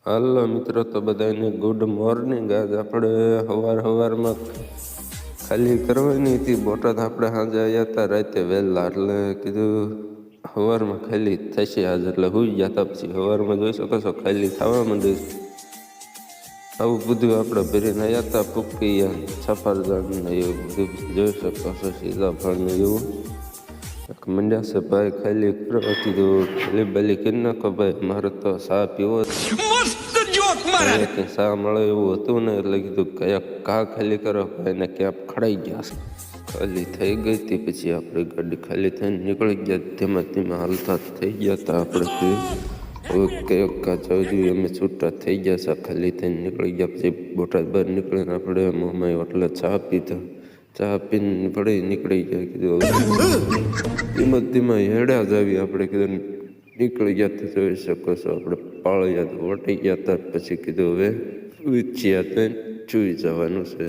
હાલો મિત્રો, તો બધાને ગુડ મોર્નિંગ। આજ આપણે સવારમાં ખાલી કરવાની હતી બોટાદ। આપણે સાંજે આવ્યા હતા રાતે વહેલા, એટલે કીધું સવારમાં ખાલી થશે આજ, એટલે સુઈ ગયા હતા। પછી સવારમાં જોઈ શકો છો ખાલી થવા માંડી। આવું બધું આપણે ભરીને આવ્યા હતા, પૂકી સફરજન ને એવું બધું જોઈ શકો છો, સીતાફળ ને એવું મંડ્યા છે ભાઈ ખાલી કરવા। કીધું ખાલી બાલી કરી નાખો ભાઈ, મારે તો ચા પીવો ચા મળે એવું હતું ને, એટલે કીધું કયા ખાલી કરો ભાઈ ને ક્યાં ખડાઈ ગયા છે। ખાલી થઈ ગઈ હતી, પછી આપણે ગાડી ખાલી થઈને નીકળી ગયા, ધીમે ધીમે હાલતા થઈ ગયા હતા આપણે। કયા જોઈએ અમે છૂટા થઈ ગયા છે, ખાલી થઈને નીકળી ગયા। પછી બોટાદ બહાર નીકળીને આપણે મોમાઈ એટલે ચા પીધો, ચા પીને પડી નીકળી ગયા। કીધું ધીમે ધીમે હેડા જ આવી આપણે, કીધું નીકળી ગયા તો જોઈ શકો છો આપણે પાળિયા તો વટી ગયા હતા। પછી કીધું હવે ઉચ્યા તો ચૂઈ જવાનું છે।